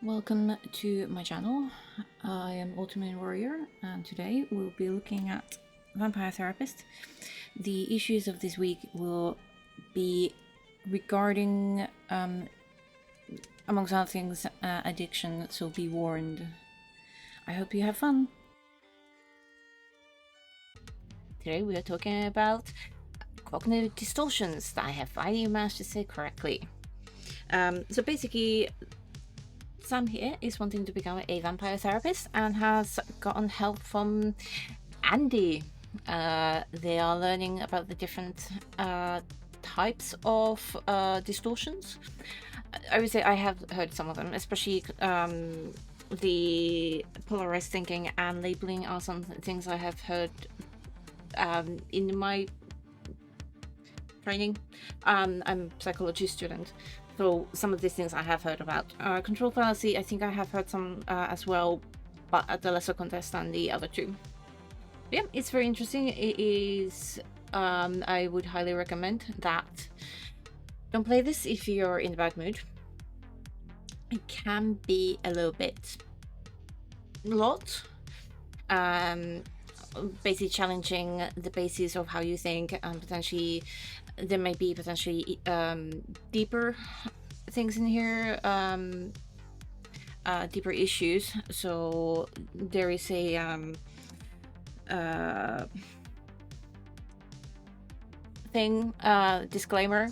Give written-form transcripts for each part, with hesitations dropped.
Welcome to my channel. I am Ultimate Warrior, and today we'll be looking at Vampire Therapist. The issues of this week will be regarding, amongst other things, addiction, so be warned. I hope you have fun. Today we are talking about cognitive distortions that I have finally managed to say correctly. So basically, Sam here is wanting to become a vampire therapist and has gotten help from Andy. They are learning about the different types of distortions. I would say I have heard some of them, especially the polarized thinking and labeling are some things I have heard in my training. I'm a psychology student, so some of these things I have heard about. Control fallacy, I think I have heard some as well, but at a lesser context than the other two. But yeah, it's very interesting. It is, I would highly recommend that. Don't play this if you're in a bad mood. It can be a little bit lot. Basically challenging the basis of how you think, and potentially there may be potentially deeper things in here, deeper issues. So there is a disclaimer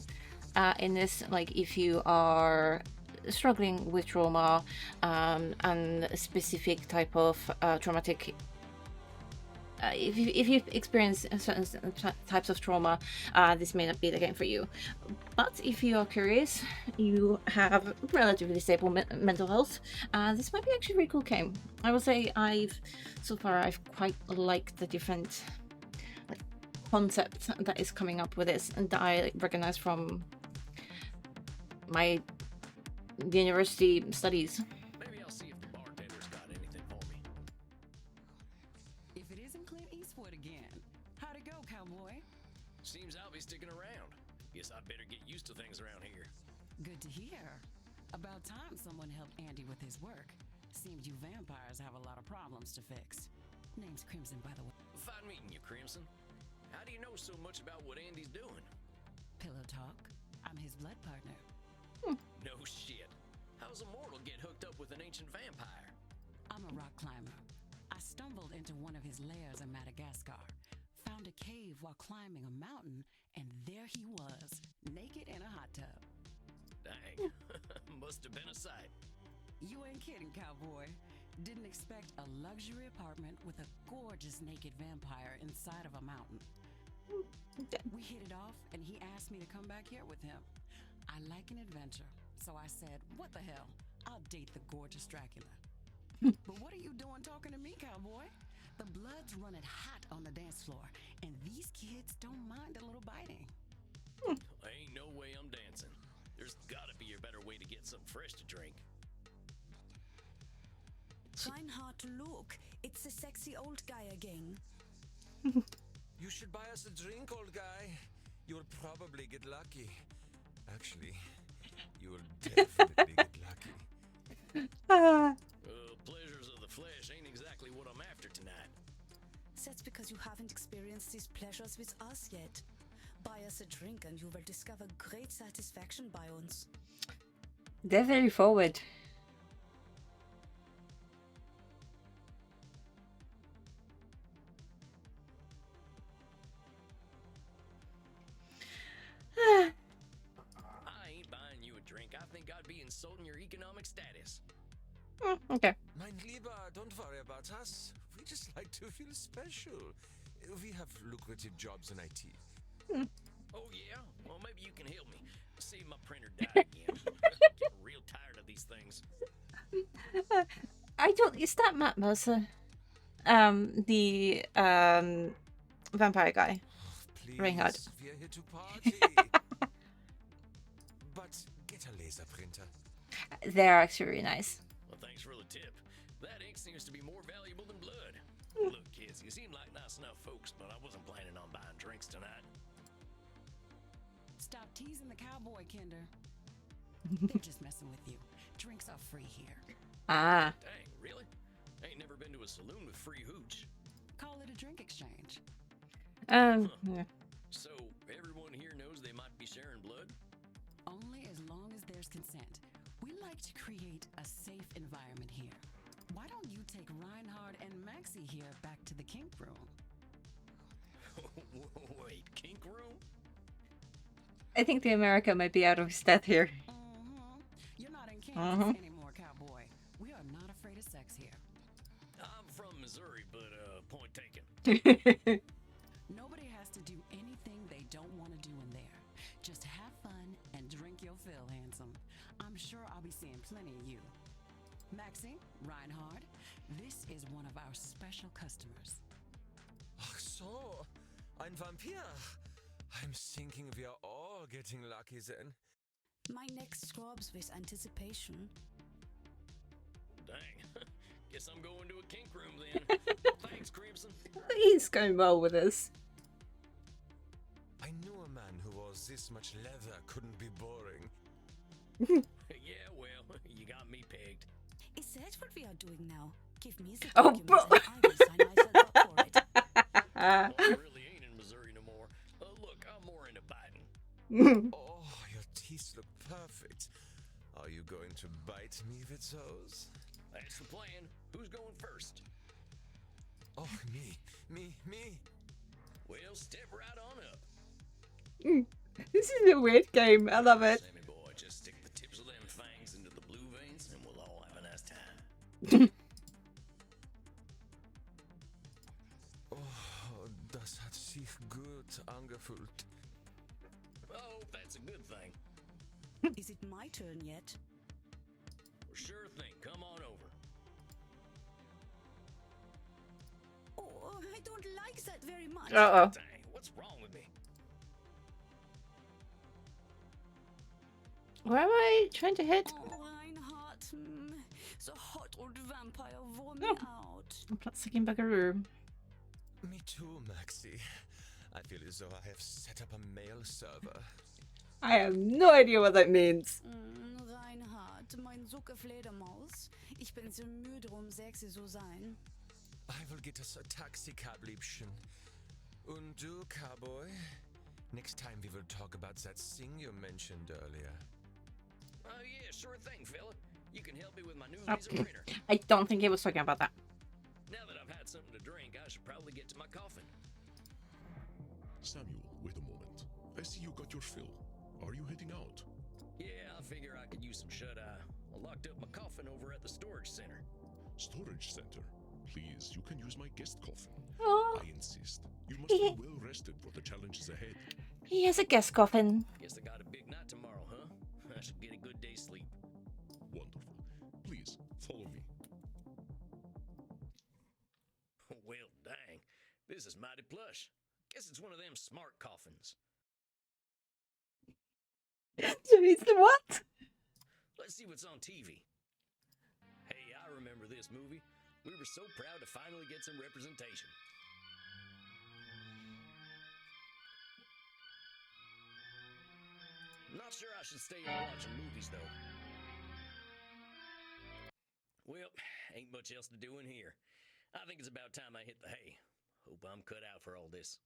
in this, like if you are struggling with trauma and a specific type of traumatic if you've experienced certain types of trauma, this may not be the game for you. But if you are curious, you have relatively stable mental health, this might be actually a really cool game. I will say I've quite liked the different concept that is coming up with this, and that I recognize from my university studies. Maybe I'll see if the bartender's got anything for me. If it isn't Clint Eastwood again. How'd it go, cowboy? Seems I'll be sticking around. Guess I'd better get used to things around here. Good to hear. About time someone helped Andy with his work. Seems you vampires have a lot of problems to fix. Name's Crimson, by the way. Fine meeting you, Crimson. How do you know so much about what Andy's doing? Pillow talk. I'm his blood partner. No shit. How's a mortal get hooked up with an ancient vampire? I'm a rock climber. I stumbled into one of his lairs in Madagascar, found a cave while climbing a mountain, and there he was, naked in a hot tub. Dang. Must have been a sight. You ain't kidding, cowboy. Didn't expect a luxury apartment with a gorgeous naked vampire inside of a mountain. We hit it off, and he asked me to come back here with him. I like an adventure, so I said, what the hell? I'll date the gorgeous Dracula. But what are you doing talking to me, cowboy? The blood's running hot on the dance floor, and these kids don't mind a little biting. Ain't no way I'm dancing. There's gotta be a better way to get something fresh to drink. Trying hard to look. It's the sexy old guy again. You should buy us a drink, old guy. You'll probably get lucky. Actually, you'll definitely get lucky. Pleasures of the flesh ain't exactly what I'm after tonight. That's because you haven't experienced these pleasures with us yet. Buy us a drink and you will discover great satisfaction by uns. They're very forward. I ain't buying you a drink. I think I'd be insulting your economic status. Okay. Mein Lieber, don't worry about us. We just like to feel special. We have lucrative jobs in IT. Oh yeah? Well, maybe you can help me. See, my printer died again. Getting real tired of these things. I don't. Is that Matt Mercer? The vampire guy. Please, Reinhard. we're here to party. But get a laser printer. They're actually really nice. Well, thanks for the tip. That ink seems to be more valuable than blood. Look, kids, you seem like nice enough folks, but I wasn't planning on buying drinks tonight. Stop teasing the cowboy, Kinder. They're just messing with you. Drinks stuff free here. Ah. Dang, really? Ain't never been to a saloon with free hooch. Call it a drink exchange. Yeah. So, everyone here knows they might be sharing blood? Only as long as there's consent. We like to create a safe environment here. Why don't you take Reinhard and Maxie here back to the kink room? Wait, kink room? I think the America might be out of his depth here. You're not in Kansas anymore, cowboy. We are not afraid of sex here. I'm from Missouri, but, point taken. Nobody has to do anything they don't want to do in there. Just have fun and drink your fill, handsome. I'm sure I'll be seeing plenty of you. Maxie, Reinhard, this is one of our special customers. Ach so, ein Vampir. I'm thinking we are all getting lucky then. My neck throbs with anticipation. Dang. Guess I'm going to a kink room then. Thanks, Crimson. He's going well with this. I knew a man who wore this much leather couldn't be boring. Yeah, well, you got me pegged. Is that what we are doing now? Give me the Oh, documents and I will sign myself up for it. Well, I really ain't in Missouri no more. Look, I'm more into biting. Oh, your teeth look perfect. Are you going to bite me with those? That's the plan. Who's going first? Oh, me. Well, step right on up. This is a weird game. I love it. Sammy boy, just stick the tips of them fangs into the blue veins and we'll all have a nice time. Oh, das hat sich gut angefühlt. Oh, that's a good thing. Is it my turn yet? Well, sure thing. Come on over. Oh, I don't like that very much. Uh-oh. Dang, what's wrong with me? Where am I trying to hit? Oh, Reinhard, the hot old vampire wore me Oh. out. Plastic in buckaroo. Me too, Maxie. I feel as though I have set up a mail server. I have no idea what that means. Reinhard, mein Sucke Fledermaus. Ich bin so müde, sexy zu sein. I will get us a taxi cab, Liebchen. Und du, cowboy? Next time we will talk about that thing you mentioned earlier. Oh, yeah, sure thing, fella. You can help me with my new Oh. visa printer. I don't think he was talking about that. Now that I've had something to drink, I should probably get to my coffin. Samuel, wait a moment. I see you got your fill. Are you heading out? Yeah, I figure I could use some shut-eye. I locked up my coffin over at the storage center. Storage center. Please, you can use my guest coffin. Oh, I insist. You must be well rested for the challenges ahead. he has a guest coffin. Guess I got a big night tomorrow, huh? I should get a good day's sleep. Wonderful. Please, follow me. Well, dang. This is mighty plush. Guess it's one of them smart coffins. It's the what? Let's see what's on TV. Hey, I remember this movie. We were so proud to finally get some representation. Not sure I should stay in watching movies, though. Well, ain't much else to do in here. I think it's about time I hit the hay. Hope I'm cut out for all this.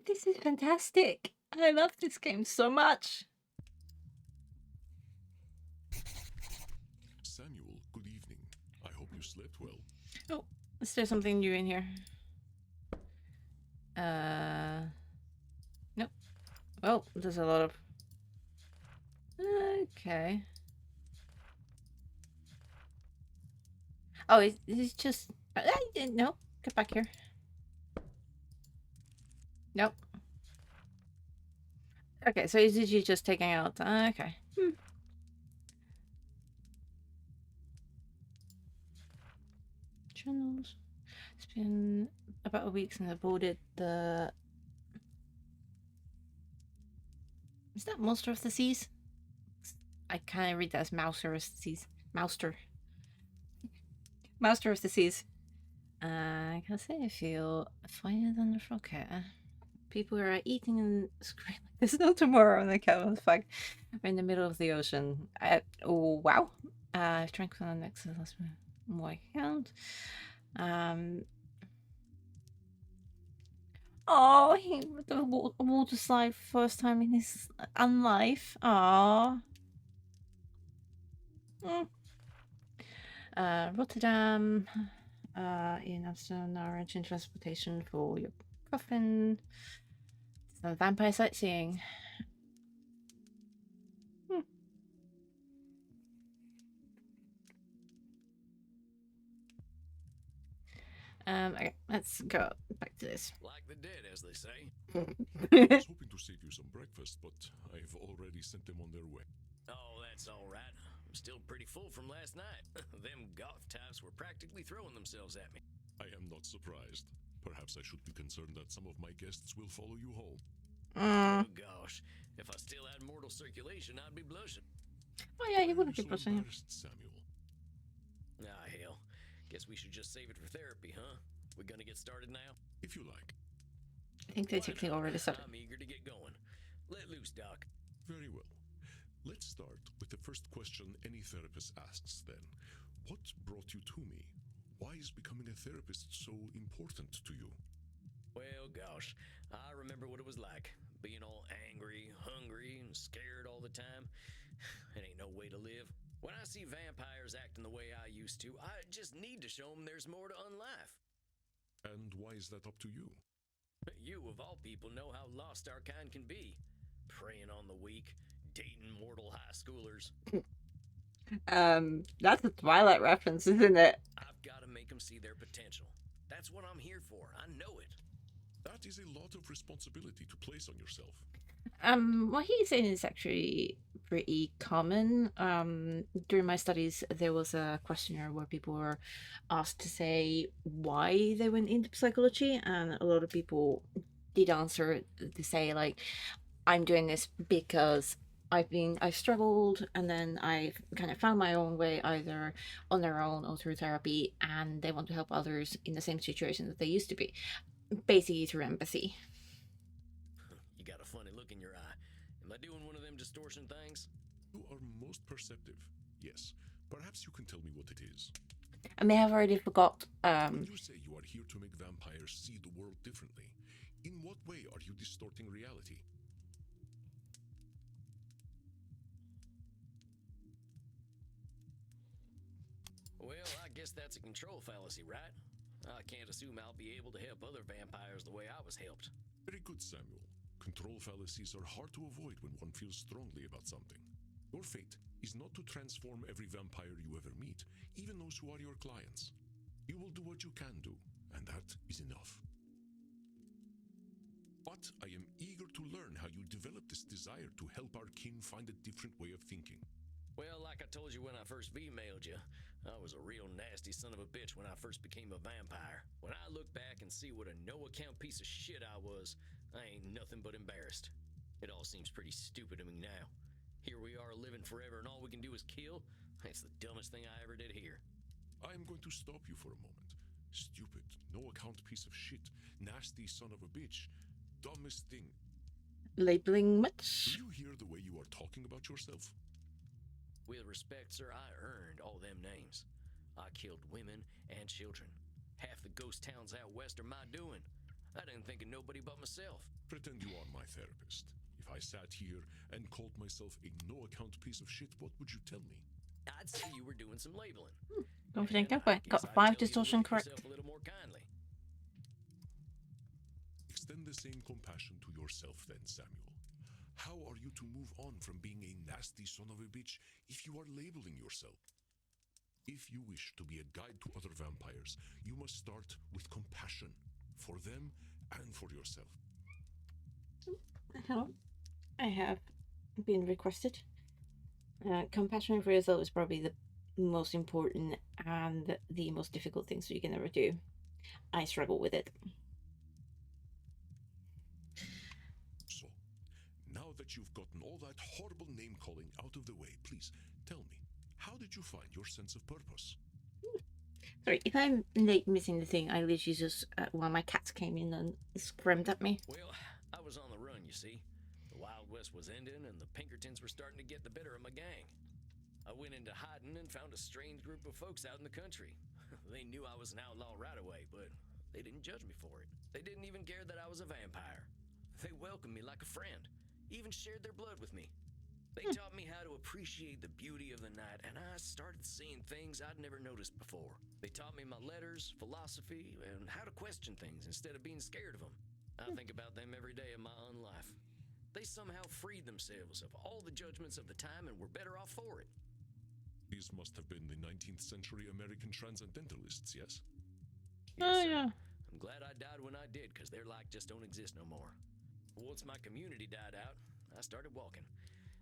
This is fantastic. I love this game so much. Samuel, good evening. I hope you slept well. Oh, is there something new in here? Nope. Oh, there's a lot of... Okay. Oh, it's just... No, get back here. Nope. Okay, so is you just taking out... Okay. Channels. It's been about a week since I boarded the... Is that Monster of the Seas? I kind of read that as Mouser of the Seas. Mouster. Master of the Seas. I can say I feel finer than the rocket. People are eating and screaming. There's no tomorrow on account of the fact we're in the middle of the ocean. Oh wow. Tranquil and excellence more account. Oh, he the water slide first time in his life. Aww. Rotterdam. In Amsterdam, arranging transportation for your coffin. Some vampire sightseeing. Okay, let's go back to this. Like the dead, as they say. I was hoping to save you some breakfast, but I've already sent them on their way. Oh, that's all right. I'm still pretty full from last night. Them goth types were practically throwing themselves at me. I am not surprised. Perhaps I should be concerned that some of my guests will follow you home. Oh gosh, if I still had mortal circulation, I'd be blushing. Oh yeah, you Why wouldn't are be you so pushing. embarrassed, Samuel? Ah, hell. Guess we should just save it for therapy, huh? We gonna get started now? If you like. I think they Why technically not? already started. I'm eager to get going. Let loose, Doc. Very well. Let's start with the first question any therapist asks then. What brought you to me? Why is becoming a therapist so important to you? Well, gosh, I remember what it was like. Being all angry, hungry, and scared all the time. It ain't no way to live. When I see vampires acting the way I used to, I just need to show them there's more to unlife. And why is that up to you? You, of all people, know how lost our kind can be. Preying on the weak, dating mortal high schoolers. That's a Twilight reference, isn't it? I've got to make them see their potential. That's what I'm here for. I know it. That is a lot of responsibility to place on yourself. What he's saying is actually pretty common. During my studies, there was a questionnaire where people were asked to say why they went into psychology, and a lot of people did answer to say like, "I'm doing this because I've struggled, and then I've kind of found my own way, either on their own or through therapy, and they want to help others in the same situation that they used to be, basically through empathy." You got a funny look in your eye. Am I doing one of them distortion things? You are most perceptive. Yes. Perhaps you can tell me what it is. I may have already forgot. When you say you are here to make vampires see the world differently, in what way are you distorting reality? Well, I guess that's a control fallacy, right? I can't assume I'll be able to help other vampires the way I was helped. Very good, Samuel. Control fallacies are hard to avoid when one feels strongly about something. Your fate is not to transform every vampire you ever meet, even those who are your clients. You will do what you can do, and that is enough. But I am eager to learn how you developed this desire to help our kin find a different way of thinking. Well, like I told you when I first V-mailed you, I was a real nasty son of a bitch when I first became a vampire. When I look back and see what a no-account piece of shit I was, I ain't nothing but embarrassed. It all seems pretty stupid to me now. Here we are living forever and all we can do is kill? It's the dumbest thing I ever did here. I am going to stop you for a moment. Stupid, no-account piece of shit, nasty son of a bitch, dumbest thing. Labeling much? Do you hear the way you are talking about yourself? With respect, sir, I earned all them names. I killed women and children. Half the ghost towns out west are my doing. I didn't think of nobody but myself. Pretend you are my therapist. If I sat here and called myself a no-account piece of shit, what would you tell me? I'd say you were doing some labeling. Don't think And that way. I guess Got I'd 5 tell you to distortion look at correct. yourself a little more kindly. Extend the same compassion to yourself then, Samuel. How are you to move on from being a nasty son of a bitch if you are labeling yourself? If you wish to be a guide to other vampires, you must start with compassion for them and for yourself. Hello. I have been requested. Compassion for yourself is probably the most important and the most difficult things you can ever do. I struggle with it. So, now that you've gotten all that horrible name-calling out of the way, please tell me, how did you find your sense of purpose? Sorry, if I'm like missing the thing, I literally just one of my cats came in and screamed at me. Well, see? The Wild West was ending, and the Pinkertons were starting to get the better of my gang. I went into hiding and found a strange group of folks out in the country. They knew I was an outlaw right away, but they didn't judge me for it. They didn't even care that I was a vampire. They welcomed me like a friend, even shared their blood with me. They taught me how to appreciate the beauty of the night, and I started seeing things I'd never noticed before. They taught me my letters, philosophy, and how to question things instead of being scared of them. I think about them every day of my own life. They somehow freed themselves of all the judgments of the time and were better off for it. These must have been the 19th century American transcendentalists, yes? Oh, sir. yeah. I'm glad I died when I did, because their like just don't exist no more. Once my community died out, I started walking.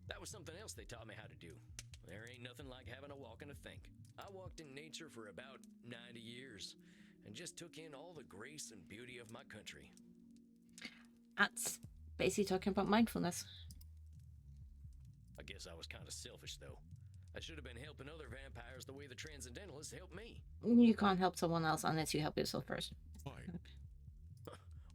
That was something else they taught me how to do. There ain't nothing like having a walk and a think. I walked in nature for about 90 years and just took in all the grace and beauty of my country. That's basically talking about mindfulness. I guess I was kind of selfish, though. I should have been helping other vampires the way the Transcendentalists helped me. You can't help someone else unless you help yourself first. Why?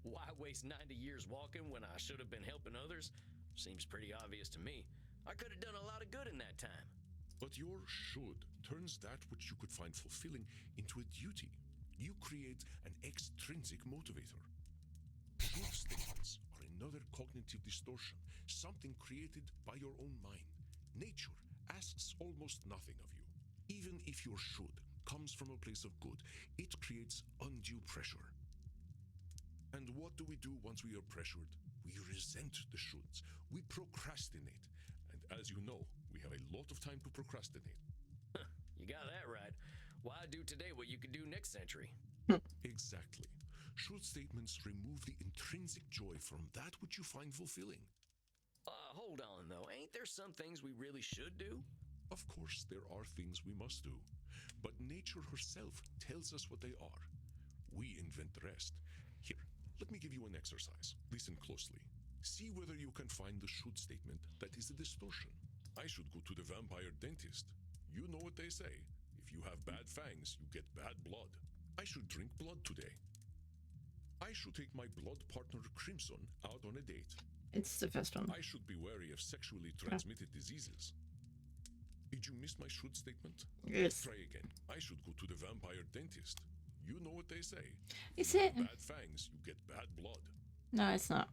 Why waste 90 years walking when I should have been helping others? Seems pretty obvious to me. I could have done a lot of good in that time. But your should turns that which you could find fulfilling into a duty. You create an extrinsic motivator. Should statements are another cognitive distortion, something created by your own mind. Nature asks almost nothing of you. Even if your should comes from a place of good, it creates undue pressure. And what do we do once we are pressured? We resent the shoulds. We procrastinate. And as you know, we have a lot of time to procrastinate. You got that right. Why do today what you could do next century? Exactly. Should statements remove the intrinsic joy from that which you find fulfilling? Hold on, though. Ain't there some things we really should do? Of course, there are things we must do. But nature herself tells us what they are. We invent the rest. Here, let me give you an exercise. Listen closely. See whether you can find the should statement that is a distortion. I should go to the vampire dentist. You know what they say. If you have bad fangs, you get bad blood. I should drink blood today. I should take my blood partner Crimson out on a date. It's the first one. I should be wary of sexually transmitted diseases. Did you miss my should statement? Yes. Try again. I should go to the vampire dentist. You know what they say. Is You it? have bad fangs, you get bad blood. No, it's not.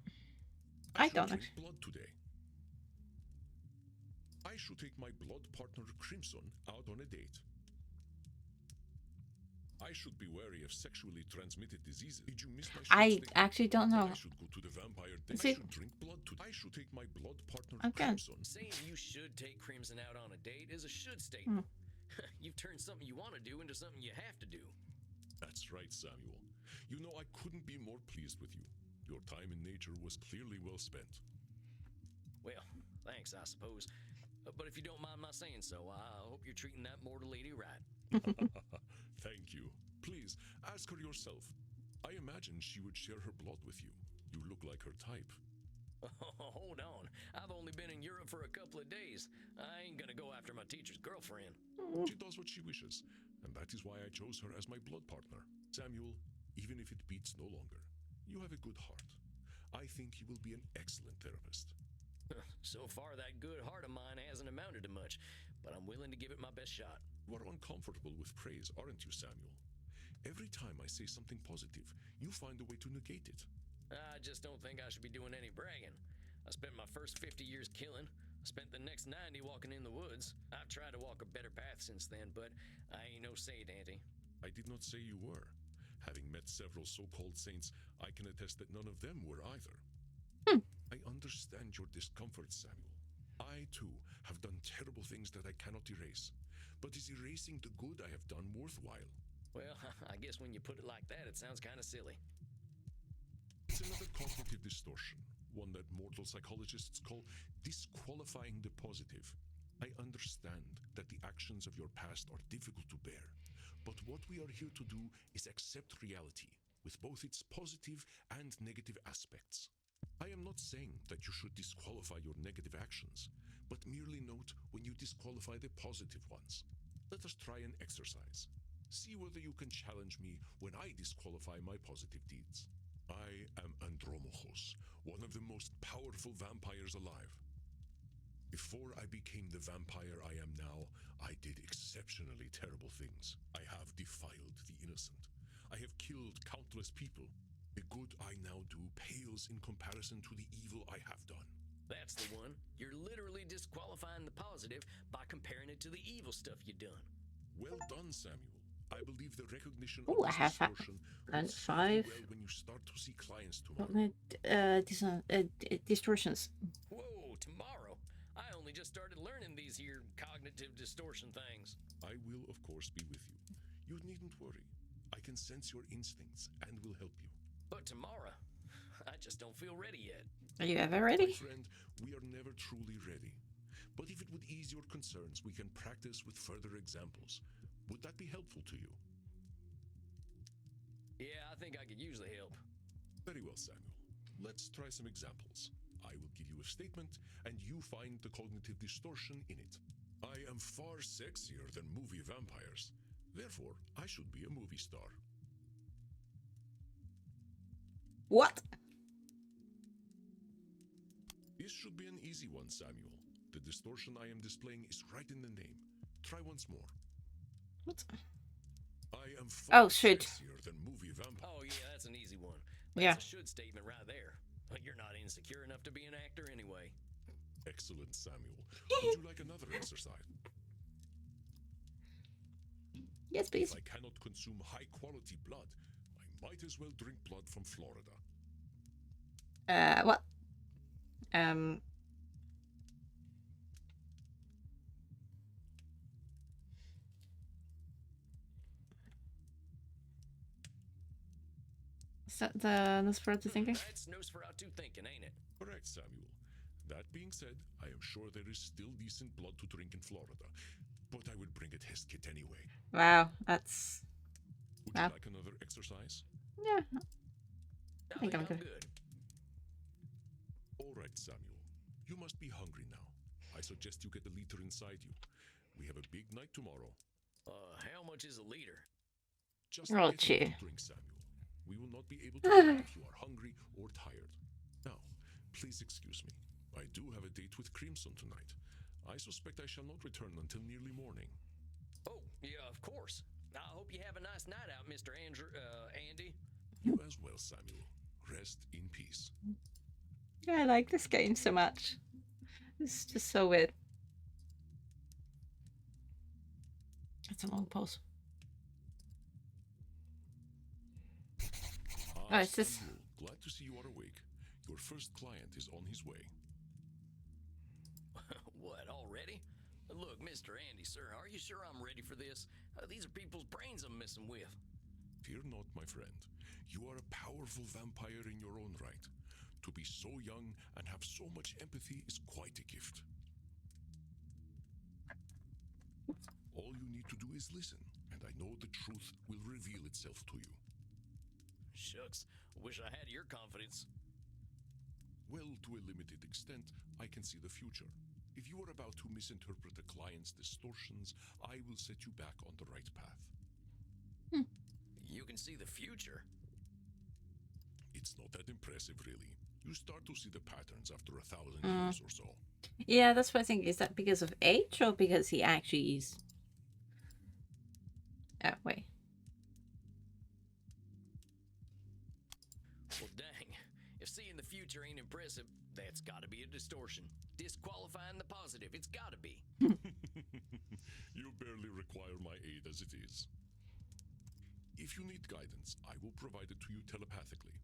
I should don't drink blood today. I should take my blood partner Crimson out on a date. I should be wary of sexually transmitted diseases. Did you miss my should I statement? actually don't know. I should go to the vampire dentist. See- I should drink blood today. I should take my blood partner Okay. Crimson. Saying you should take Crimson out on a date is a should statement. You've turned something you want to do into something you have to do. That's right, Samuel. You know, I couldn't be more pleased with you. Your time in nature was clearly well spent. Well, thanks, I suppose. But if you don't mind my saying so, I hope you're treating that mortal lady right. Thank you. Please, ask her yourself. I imagine she would share her blood with you. You look like her type. Hold on. I've only been in Europe for a couple of days. I ain't gonna go after my teacher's girlfriend. She does what she wishes, and that is why I chose her as my blood partner. Samuel, even if it beats no longer, you have a good heart. I think you will be an excellent therapist. So far, that good heart of mine hasn't amounted to much, but I'm willing to give it my best shot. You are uncomfortable with praise, aren't you, Samuel? Every time I say something positive, you find a way to negate it. I just don't think I should be doing any bragging. I spent my first 50 years killing. I spent the next 90 walking in the woods. I've tried to walk a better path since then, but I ain't no saint, Auntie. I did not say you were. Having met several so-called saints, I can attest that none of them were either. I understand your discomfort, Samuel. I, too, have done terrible things that I cannot erase. But is erasing the good I have done worthwhile? Well, I guess when you put it like that, it sounds kind of silly. It's another cognitive distortion, one that mortal psychologists call disqualifying the positive. I understand that the actions of your past are difficult to bear, but what we are here to do is accept reality, with both its positive and negative aspects. I am not saying that you should disqualify your negative actions, but merely note when you disqualify the positive ones. Let us try an exercise. See whether you can challenge me when I disqualify my positive deeds. I am Andromachos, one of the most powerful vampires alive. Before I became the vampire I am now, I did exceptionally terrible things. I have defiled the innocent. I have killed countless people. The good I now do pales in comparison to the evil I have done. That's the one. You're literally disqualifying the positive by comparing it to the evil stuff you done. Well done, Samuel. I believe the recognition Ooh, of I this have distortion will and serve you 5. well when you start to see clients tomorrow. Distortions. Whoa, tomorrow? I only just started learning these here cognitive distortion things. I will, of course, be with you. You needn't worry. I can sense your instincts and will help you. But tomorrow, I just don't feel ready yet. Are you ever My ready? friend, we are never truly ready. But if it would ease your concerns, we can practice with further examples. Would that be helpful to you? Yeah, I think I could use the help. Very well, Samuel. Let's try some examples. I will give you a statement, and you find the cognitive distortion in it. I am far sexier than movie vampires. Therefore, I should be a movie star. What? This should be an easy one, Samuel. The distortion I am displaying is right in the name. Try once more. What? I am far Oh, should. sexier than movie vampires. Oh, yeah, that's an easy one. Yeah. That's a should statement right there. But you're not insecure enough to be an actor anyway. Excellent, Samuel. Would you like another exercise? Yes, please. If I cannot consume high-quality blood, I might as well drink blood from Florida. What? Is that the Nosferatu thinking? That's Nosferatu thinking, ain't it? Correct, Samuel. That being said, I am sure there is still decent blood to drink in Florida, but I would bring a test kit anyway. Wow, that's... Would Wow. you like another exercise? Yeah, I think I'm good. All right, Samuel. You must be hungry now. I suggest you get a liter inside you. We have a big night tomorrow. How much is a liter? Just Oh, get enough gee. to drink, Samuel. We will not be able to tell if you are hungry or tired. Now, please excuse me. I do have a date with Crimson tonight. I suspect I shall not return until nearly morning. Oh, yeah, of course. I hope you have a nice night out, Mr. Andy. You as well, Samuel. Rest in peace. Yeah, I like this game so much. It's just so weird. It's a long pause. Oh, it's this. Samuel, glad to see you are awake. Your first client is on his way. What, already? Look, Mr. Andy, sir, are you sure I'm ready for this? These are people's brains I'm messing with. Fear not, my friend. You are a powerful vampire in your own right. To be so young and have so much empathy is quite a gift. All you need to do is listen, and I know the truth will reveal itself to you. Shucks, wish I had your confidence. Well, to a limited extent, I can see the future. If you are about to misinterpret a client's distortions, I will set you back on the right path. You can see the future. It's not that impressive, really. You start to see the patterns after 1,000 years or so. Yeah, that's what I think. Is that because of age or because he actually is? Oh, wait. Well, dang. If seeing the future ain't impressive, that's gotta be a distortion. Disqualifying the positive, it's gotta be. You barely require my aid as it is. If you need guidance, I will provide it to you telepathically.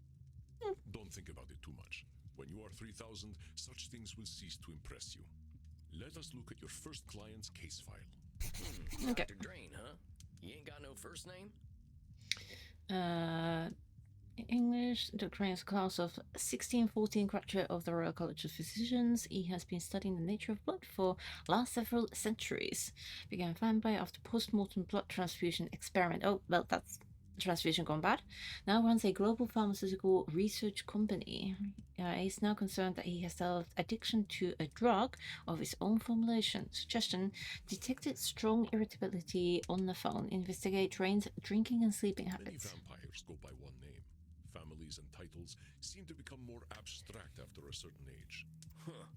Don't think about it too much. When you are 3,000, such things will cease to impress you. Let us look at your first client's case file. Okay. Dr. Drain, huh? He ain't got no first name? English, Dr. is a class of 1614 graduate of the Royal College of Physicians. He has been studying the nature of blood for last several centuries. Began vampire after post-mortem blood transfusion experiment. Oh, well, that's transfusion gone bad. Now runs a global pharmaceutical research company. He's now concerned that he has developed addiction to a drug of his own formulation. Suggestion: detected strong irritability on the phone. Investigate Drain's drinking and sleeping Many habits. vampires go by one name. Family families and titles seem to become more abstract after a certain age. Huh.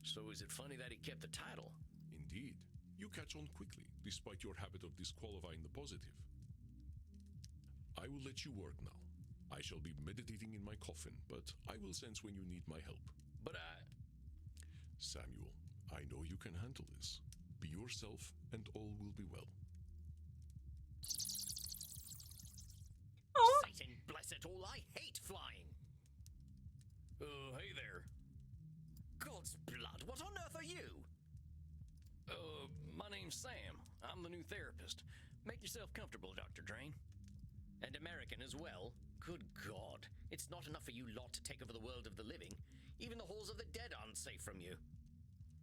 So is it funny that he kept the title? Indeed, you catch on quickly, despite your habit of disqualifying the positive. I will let you work now. I shall be meditating in my coffin, but I will sense when you need my help. But Samuel, I know you can handle this. Be yourself, and all will be well. Satan bless it all, I hate flying! Hey there. God's blood, what on earth are you? My name's Sam. I'm the new therapist. Make yourself comfortable, Dr. Drain. And American as well. Good God. It's not enough for you lot to take over the world of the living. Even the halls of the dead aren't safe from you.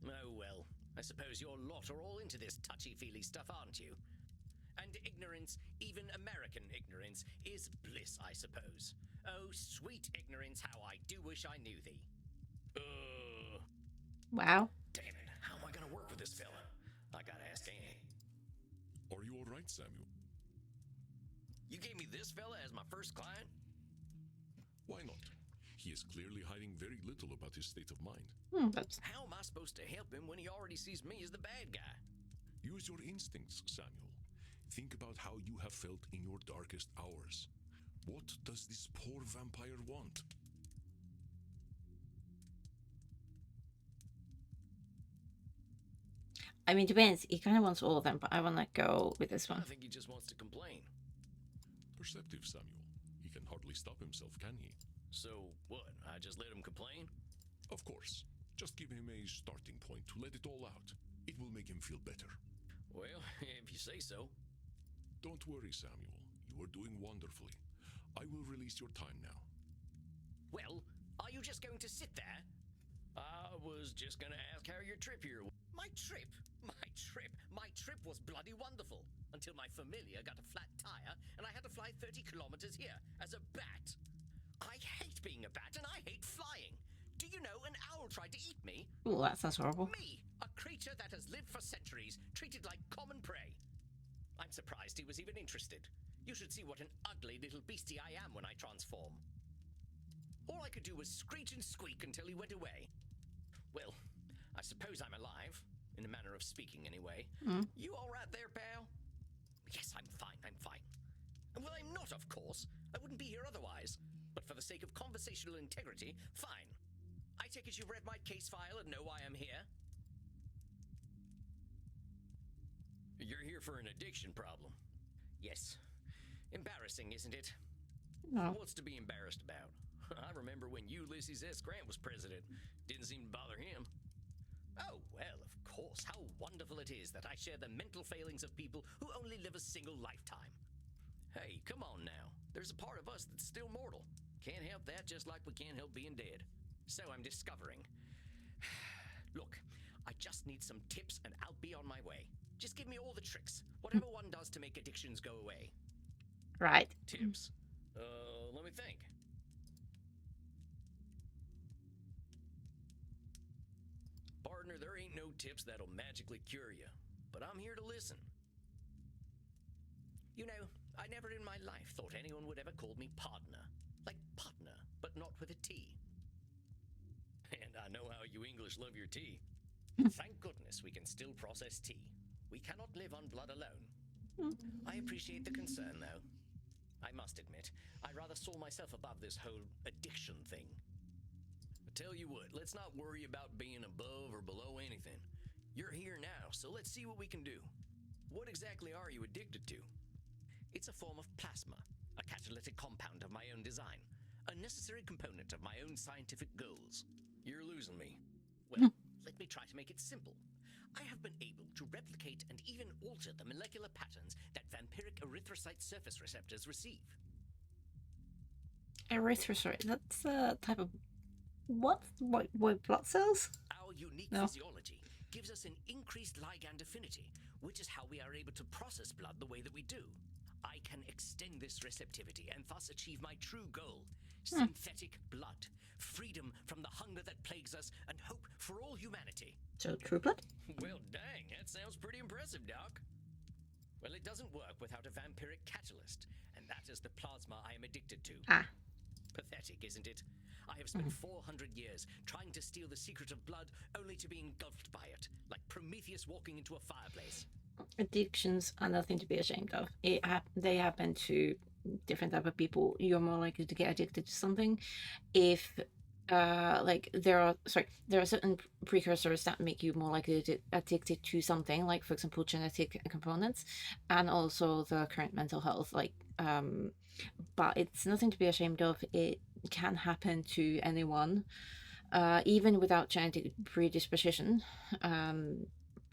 Oh well, I suppose your lot are all into this touchy-feely stuff, aren't you? And ignorance, even American ignorance, is bliss, I suppose. Oh, sweet ignorance, how I do wish I knew thee. Wow. Damn it, how am I gonna work with this fella? I gotta ask Annie. Are you all right, Samuel? You gave me this fella as my first client? Why not? He is clearly hiding very little about his state of mind. That's... How am I supposed to help him when he already sees me as the bad guy? Use your instincts, Samuel. Think about how you have felt in your darkest hours. What does this poor vampire want? I mean, depends. He kind of wants all of them, but I want to go with this one. I think he just wants to complain. Perceptive, Samuel. He can hardly stop himself, can he? So, what? I just let him complain? Of course. Just give him a starting point to let it all out. It will make him feel better. Well, if you say so. Don't worry, Samuel. You are doing wonderfully. I will release your time now. Well, are you just going to sit there? I was just gonna ask how your trip here was. My trip? My trip was bloody wonderful. Until my familiar got a flat tire and I had to fly 30 kilometers here as a bat. I hate being a bat and I hate flying. Do you know an owl tried to eat me? Oh, that sounds horrible. Me, a creature that has lived for centuries, treated like common prey. I'm surprised he was even interested. You should see what an ugly little beastie I am when I transform. All I could do was screech and squeak until he went away. Well, I suppose I'm alive, in a manner of speaking anyway. You all right there, pal? Yes, I'm fine. Well, I'm not, of course. I wouldn't be here otherwise. But for the sake of conversational integrity, fine. I take it you've read my case file and know why I'm here? You're here for an addiction problem. Yes. Embarrassing, isn't it? No. What's to be embarrassed about? I remember when Ulysses S. Grant was president. Didn't seem to bother him. Oh, well, of course. How wonderful it is that I share the mental failings of people who only live a single lifetime. Hey, come on now. There's a part of us that's still mortal. Can't help that, just like we can't help being dead. So I'm discovering. Look, I just need some tips and I'll be on my way. Just give me all the tricks. Whatever one does to make addictions go away. Right. Tips? Let me think. Partner, there ain't no tips that'll magically cure you, but I'm here to listen. You know, I never in my life thought anyone would ever call me partner. Like partner, but not with a T. And I know how you English love your tea. Thank goodness we can still process tea. We cannot live on blood alone. I appreciate the concern, though. I must admit, I rather saw myself above this whole addiction thing. I tell you what, let's not worry about being above or below anything. You're here now, so let's see what we can do. What exactly are you addicted to? It's a form of plasma, a catalytic compound of my own design, a necessary component of my own scientific goals. You're losing me. Well, let me try to make it simple. I have been able to replicate and even alter the molecular patterns that vampiric erythrocyte surface receptors receive. Erythrocyte, that's a type of... What? White blood cells? Our unique No. physiology gives us an increased ligand affinity, which is how we are able to process blood the way that we do. I can extend this receptivity and thus achieve my true goal. Synthetic blood. Freedom from the hunger that plagues us and hope for all humanity. So, true blood? Well, dang, that sounds pretty impressive, Doc. Well, it doesn't work without a vampiric catalyst, and that is the plasma I am addicted to. Ah. Pathetic, isn't it? I have spent 400 years trying to steal the secret of blood, only to be engulfed by it, like Prometheus walking into a fireplace. Addictions are nothing to be ashamed of. They happen to different type of people. You're more likely to get addicted to something if like there are certain precursors that make you more likely to addicted to something, like for example genetic components, and also the current mental health, like but it's nothing to be ashamed of. It can happen to anyone, even without genetic predisposition.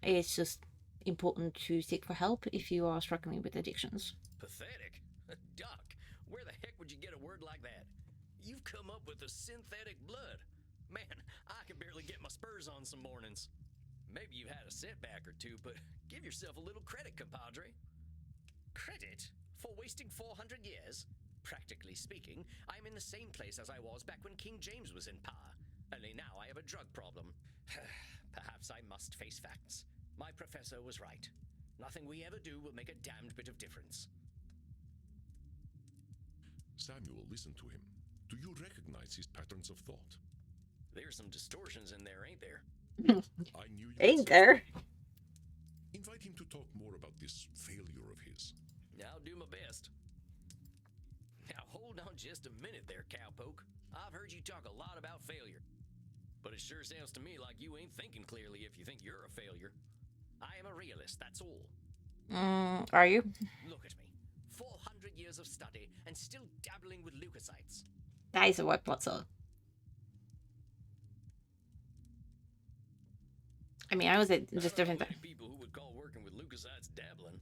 It's just important to seek for help if you are struggling with addictions. Pathetic? Doc, where the heck would you get a word like that? You've come up with a synthetic blood. Man, I can barely get my spurs on some mornings. Maybe you've had a setback or two, but give yourself a little credit, compadre. Credit? For wasting 400 years? Practically speaking, I'm in the same place as I was back when King James was in power. Only now I have a drug problem. Perhaps I must face facts. My professor was right. Nothing we ever do will make a damned bit of difference. Samuel, listen to him. Do you recognize his patterns of thought? There's some distortions in there, ain't there? I knew you. Ain't there? Invite him to talk more about this failure of his. I'll do my best. Now hold on just a minute there, cowpoke. I've heard you talk a lot about failure. But it sure sounds to me like you ain't thinking clearly if you think you're a failure. I am a realist, that's all. Are you? Look at me. 400 years of study and still dabbling with leukocytes. That is a white blood cell. I mean, I was at just different. People who would call working with leukocytes dabbling.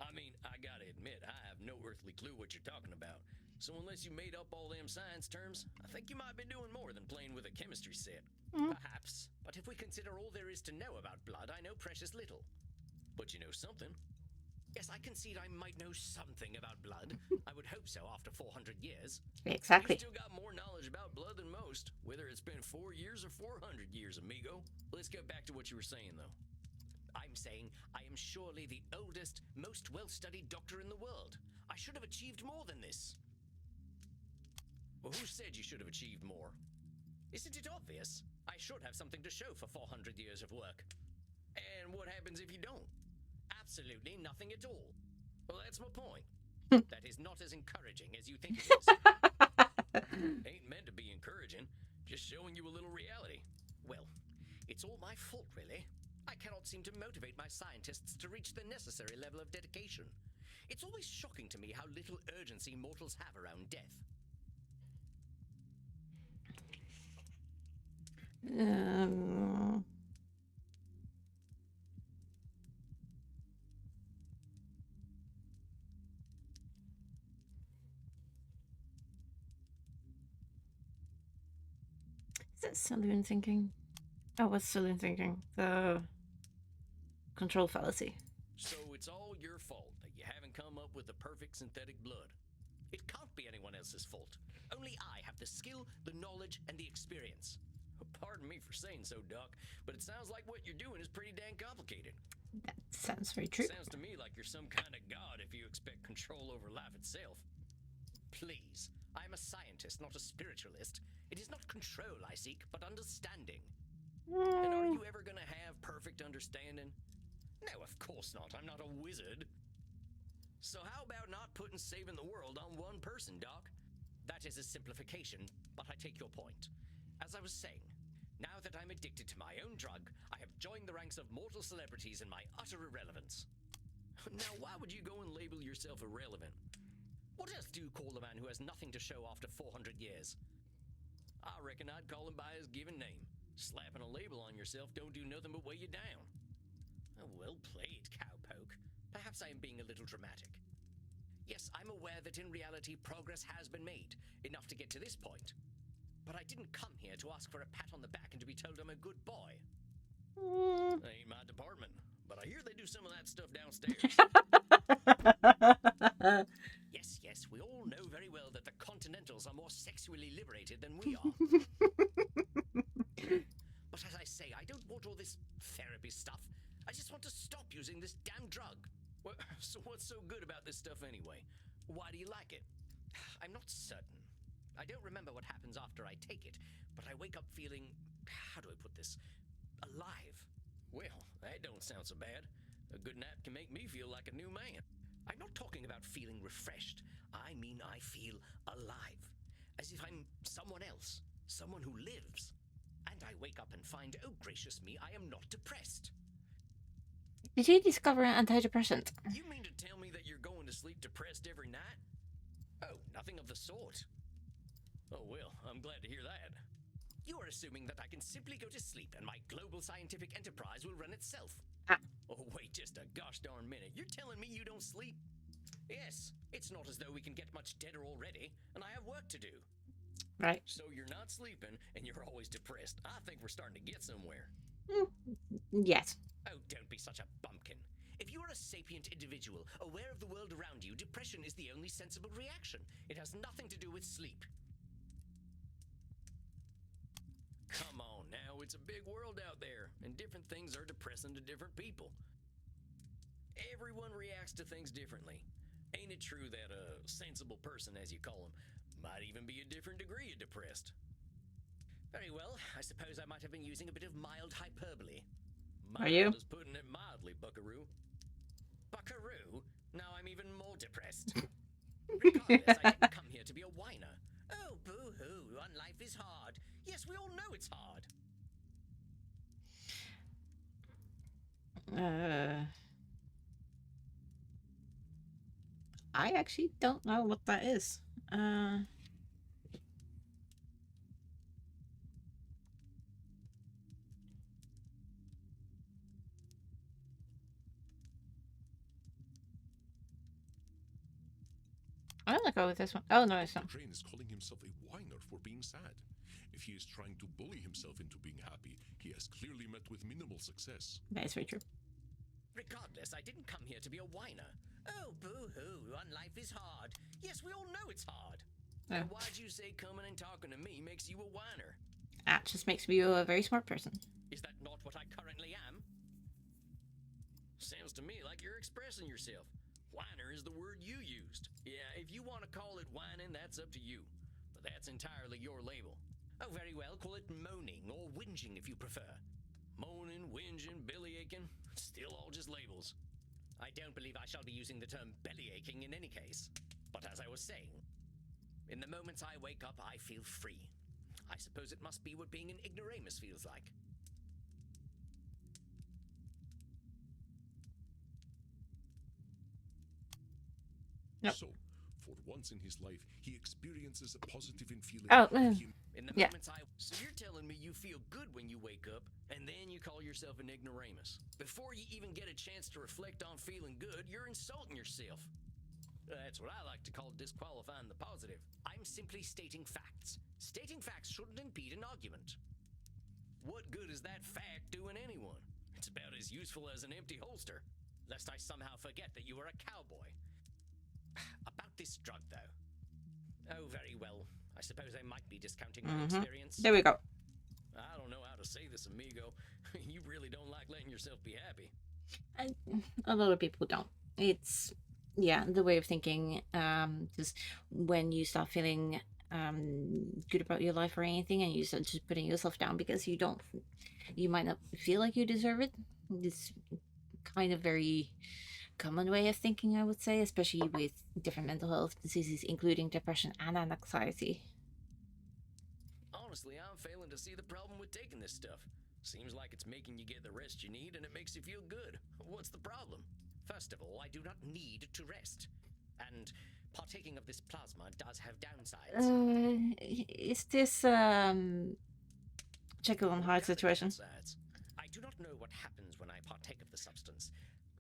I mean, I gotta admit, I have no earthly clue what you're talking about. So unless you made up all them science terms, I think you might be doing more than playing with a chemistry set. Perhaps. But if we consider all there is to know about blood, I know precious little. But you know something. Yes, I concede I might know something about blood. I would hope so after 400 years. Exactly. You've still got more knowledge about blood than most, whether it's been 4 years or 400 years, amigo. Let's get back to what you were saying, though. I'm saying I am surely the oldest, most well-studied doctor in the world. I should have achieved more than this. Well, who said you should have achieved more? Isn't it obvious? I should have something to show for 400 years of work. And what happens if you don't? Absolutely nothing at all. Well, that's my point. That is not as encouraging as you think it is. Ain't meant to be encouraging, just showing you a little reality. Well, it's all my fault, really. I cannot seem to motivate my scientists to reach the necessary level of dedication. It's always shocking to me how little urgency mortals have around death. Is that saloon thinking? Oh, what's saloon thinking? The control fallacy. So it's all your fault that you haven't come up with the perfect synthetic blood. It can't be anyone else's fault. Only I have the skill, the knowledge, and the experience. Pardon me for saying so, Doc, but it sounds like what you're doing is pretty dang complicated. That sounds very true. Sounds to me like you're some kind of god if you expect control over life itself. Please, I am a scientist, not a spiritualist. It is not control I seek, but understanding. And are you ever gonna have perfect understanding? No, of course not. I'm not a wizard. So how about not putting saving the world on one person, Doc? That is a simplification, but I take your point. As I was saying, now that I'm addicted to my own drug, I have joined the ranks of mortal celebrities in my utter irrelevance. Now, why would you go and label yourself irrelevant? What else do you call a man who has nothing to show after 400 years? I reckon I'd call him by his given name. Slapping a label on yourself don't do nothing but weigh you down. Oh, well played, cowpoke. Perhaps I am being a little dramatic. Yes, I'm aware that in reality progress has been made, enough to get to this point. But I didn't come here to ask for a pat on the back and to be told I'm a good boy. That ain't my department, but I hear they do some of that stuff downstairs. Yes, we all know very well that the Continentals are more sexually liberated than we are. But as I say, I don't want all this therapy stuff. I just want to stop using this damn drug. Well, so what's so good about this stuff anyway? Why do you like it? I'm not certain. I don't remember what happens after I take it, but I wake up feeling, how do I put this, alive. Well, that don't sound so bad. A good nap can make me feel like a new man. I'm not talking about feeling refreshed. I mean I feel alive. As if I'm someone else, someone who lives. And I wake up and find, oh gracious me, I am not depressed. Did you discover an antidepressant? You mean to tell me that you're going to sleep depressed every night? Oh, nothing of the sort. Oh well, I'm glad to hear that. You are assuming that I can simply go to sleep and my global scientific enterprise will run itself. Ah. Oh wait just a gosh darn minute. You're telling me you don't sleep? Yes, it's not as though we can get much deader already, and I have work to do. Right. So you're not sleeping, and you're always depressed. I think we're starting to get somewhere. Yes. Oh, don't be such a bumpkin. If you are a sapient individual, aware of the world around you, depression is the only sensible reaction. It has nothing to do with sleep. Come on now, it's a big world out there, and different things are depressing to different people. Everyone reacts to things differently. Ain't it true that a sensible person, as you call them, might even be a different degree of depressed? Very well, I suppose I might have been using a bit of mild hyperbole. Are you? Is putting it mildly, Buckaroo. Buckaroo? Now I'm even more depressed. Regardless, I didn't come here to be a whiner. Oh, boo-hoo, life is hard. Yes, we all know it's hard. I actually don't know what that is. I'm gonna go with this one. Oh no, it's not. Crane is calling himself a whiner for being sad. If he is trying to bully himself into being happy, he has clearly met with minimal success. That is very true. Regardless, I didn't come here to be a whiner. Oh, boo-hoo, life is hard. Yes, we all know it's hard. Oh. And why'd you say coming and talking to me makes you a whiner? That just makes me a very smart person. Is that not what I currently am? Sounds to me like you're expressing yourself. Whiner is the word you used. Yeah, if you want to call it whining, that's up to you. But that's entirely your label. Oh, very well, call it moaning or whinging if you prefer. Moaning, whinging, bellyaching, still all just labels. I don't believe I shall be using the term bellyaching in any case. But as I was saying, in the moments I wake up, I feel free. I suppose it must be what being an ignoramus feels like. Yep. So, for once in his life, he experiences a positive feeling. Oh, in the yeah. moments so you're telling me you feel good when you wake up, and then you call yourself an ignoramus. Before you even get a chance to reflect on feeling good, you're insulting yourself. That's what I like to call disqualifying the positive. I'm simply stating facts. Stating facts shouldn't impede an argument. What good is that fact doing anyone? It's about as useful as an empty holster. Lest I somehow forget that you are a cowboy. About this drug, though. Oh, very well. I suppose I might be discounting my experience. There we go. I don't know how to say this, amigo. You really don't like letting yourself be happy. A lot of people don't. It's, yeah, the way of thinking. Just when you start feeling good about your life or anything, and you start just putting yourself down because you might not feel like you deserve it. It's kind of very common way of thinking, I would say, especially with different mental health diseases, including depression and anxiety. Honestly, I'm failing to see the problem with taking this stuff. Seems like it's making you get the rest you need and it makes you feel good. What's the problem? First of all, I do not need to rest. And partaking of this plasma does have downsides. Is this Jekyll and Hyde situation? I do not know what happens when I partake of the substance.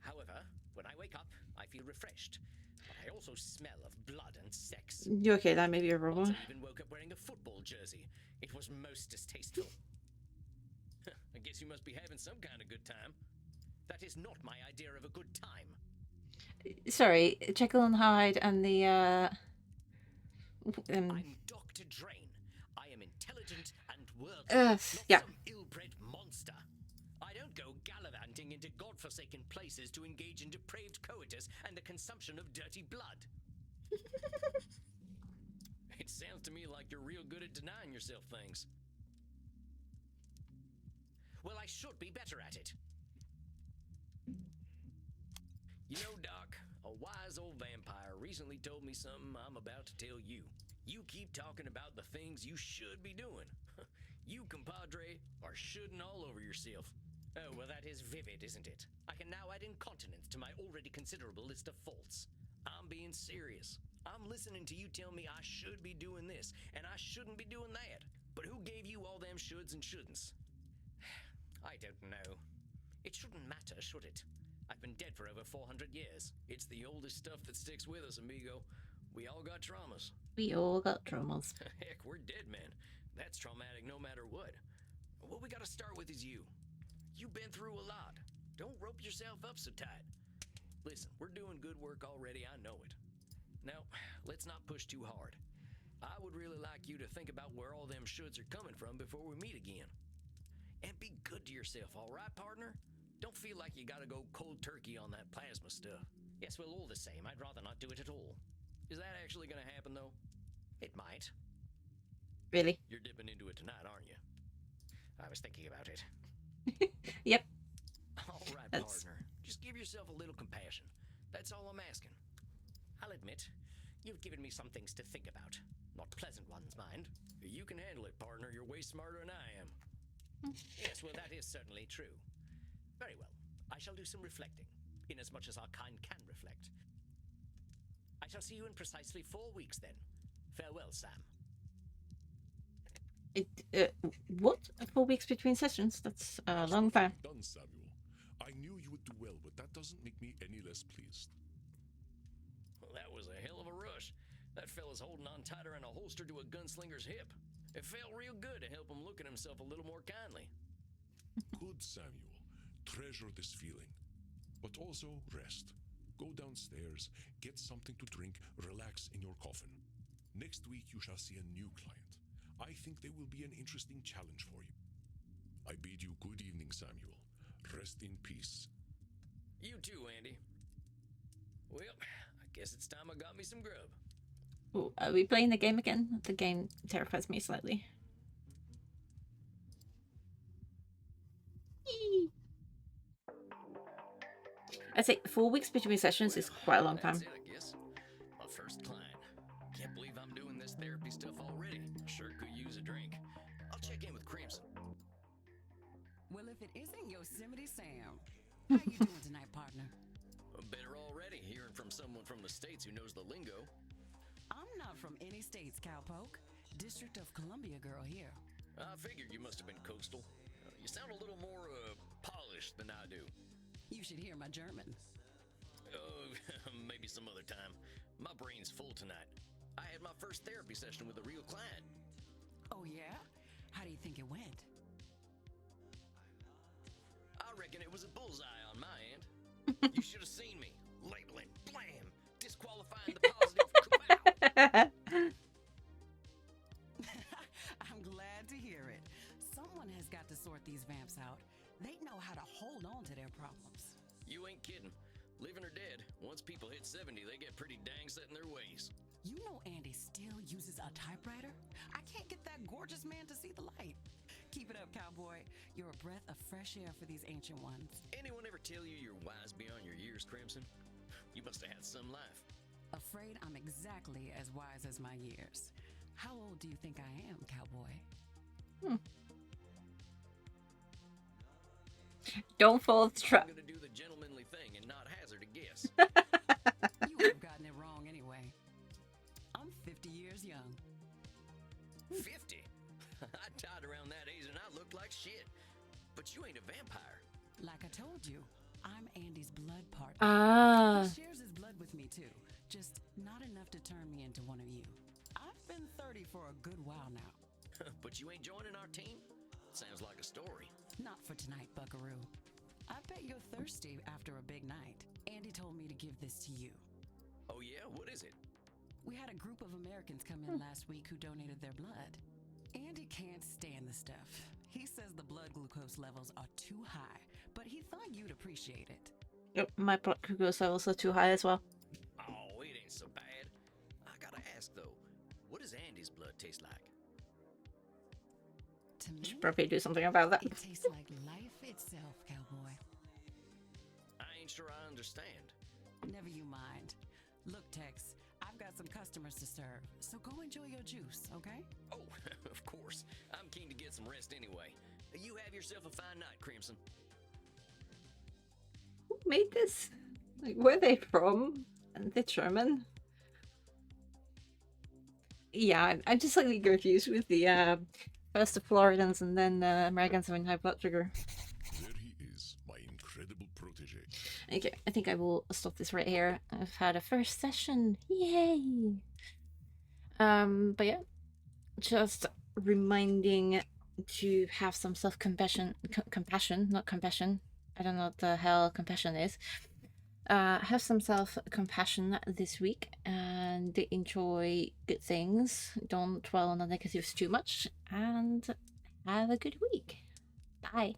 However, when I wake up, I feel refreshed. But I also smell of blood and sex. You okay? That may be a problem. I even woke up wearing a football jersey. It was most distasteful. I guess you must be having some kind of good time. That is not my idea of a good time. Sorry, Jekyll and Hyde and the I'm Dr. Drain. I am intelligent and worldly, not some ill-bred monster. I don't go gallivanting into godforsaken places to engage in depraved coitus and the consumption of dirty blood. It sounds to me like you're real good at denying yourself things. Well, I should be better at it. You know, Doc, a wise old vampire recently told me something I'm about to tell you. You keep talking about the things you should be doing. You, compadre, are shoulding all over yourself. Oh, well, that is vivid, isn't it? I can now add incontinence to my already considerable list of faults. I'm being serious. I'm listening to you tell me I should be doing this, and I shouldn't be doing that. But who gave you all them shoulds and shouldn'ts? I don't know. It shouldn't matter, should it? I've been dead for over 400 years. It's the oldest stuff that sticks with us, amigo. We all got traumas. We all got traumas. Heck, we're dead, man. That's traumatic no matter what. What we gotta start with is you. You've been through a lot. Don't rope yourself up so tight. Listen, we're doing good work already, I know it. Now, let's not push too hard. I would really like you to think about where all them shoulds are coming from before we meet again. And be good to yourself, all right, partner? Don't feel like you gotta go cold turkey on that plasma stuff. Yes, well, all the same, I'd rather not do it at all. Is that actually gonna happen, though? It might. Really? You're dipping into it tonight, aren't you? I was thinking about it. Yep. All right, That's- partner. Just give yourself a little compassion. That's all I'm asking. I'll admit, you've given me some things to think about. Not pleasant ones, mind. You can handle it, partner. You're way smarter than I am. Yes, well, that is certainly true. Very well. I shall do some reflecting, inasmuch as our kind can reflect. I shall see you in precisely 4 weeks, then. Farewell, Sam. What? 4 weeks between sessions? That's a long time. Done, Samuel. I knew you would do well, but that doesn't make me any less pleased. Well, that was a hell of a rush. That fella's holding on tighter than a holster to a gunslinger's hip. It felt real good to help him look at himself a little more kindly. Good, Samuel. Treasure this feeling. But also rest. Go downstairs, get something to drink, relax in your coffin. Next week you shall see a new client. I think they will be an interesting challenge for you. I bid you good evening, Samuel. Rest in peace. You too, Andy. Well, I guess it's time I got me some grub. Ooh, are we playing the game again? The game terrifies me slightly. Eee. I'd say 4 weeks between sessions is quite a long time. That's it, I guess. My first client. Can't believe I'm doing this therapy stuff already. Sure could use a drink. I'll check in with Crimson. Well, if it isn't Yosemite Sam. How you doing tonight, partner? Better already, hearing from someone from the States who knows the lingo. I'm not from any states, cowpoke. District of Columbia girl here. I figured you must have been coastal. You sound a little more, polished than I do. You should hear my German. Oh, maybe some other time. My brain's full tonight. I had my first therapy session with a real client. Oh, yeah? How do you think it went? I reckon it was a bullseye on my end. You should have seen me. Labeling, blam, disqualifying the positive. Kapow! I'm glad to hear it. Someone has got to sort these vamps out. They know how to hold on to their problems. You ain't kidding. Living or dead, once people hit 70, they get pretty dang set in their ways. You know Andy still uses a typewriter? I can't get that gorgeous man to see the light. Keep it up, cowboy. You're a breath of fresh air for these ancient ones. Anyone ever tell you you're wise beyond your years, Crimson? You must have had some life. Afraid I'm exactly as wise as my years. How old do you think I am, cowboy? Don't fall the I'm trap. gonna do the gentlemanly thing and not hazard a guess. You would have gotten it wrong anyway. I'm 50 years young. 50? I died around that age and I looked like shit. But you ain't a vampire. Like I told you, I'm Andy's blood partner. Ah. He shares his blood with me too, just not enough to turn me into one of you. I've been 30 for a good while now. But you ain't joining our team? Sounds like a story. Not for tonight, buckaroo. I bet you're thirsty after a big night. Andy told me to give this to you. Oh yeah? What is it? We had a group of Americans come in last week who donated their blood. Andy can't stand the stuff. He says the blood glucose levels are too high, but he thought you'd appreciate it. Yep, my blood glucose levels are too high as well. Oh, it ain't so bad. I gotta ask though, what does Andy taste like? To me, Should probably do something about that. it tastes like life itself, cowboy. I ain't sure I understand. Never you mind. Look, Tex, I've got some customers to serve, so go enjoy your juice, okay? Oh, of course. I'm keen to get some rest anyway. You have yourself a fine night, Crimson. Who made this? Like, where are they from? And they're German? Yeah, I'm just slightly confused with the first the Floridans and then Americans having high blood sugar. There he is, my incredible protege. Okay, I think I will stop this right here. I've had a first session. Yay! But yeah, just reminding to have some self-compassion, compassion, not compassion. I don't know what the hell compassion is. Have some self-compassion this week and enjoy good things. Don't dwell on the negatives too much, and have a good week. Bye.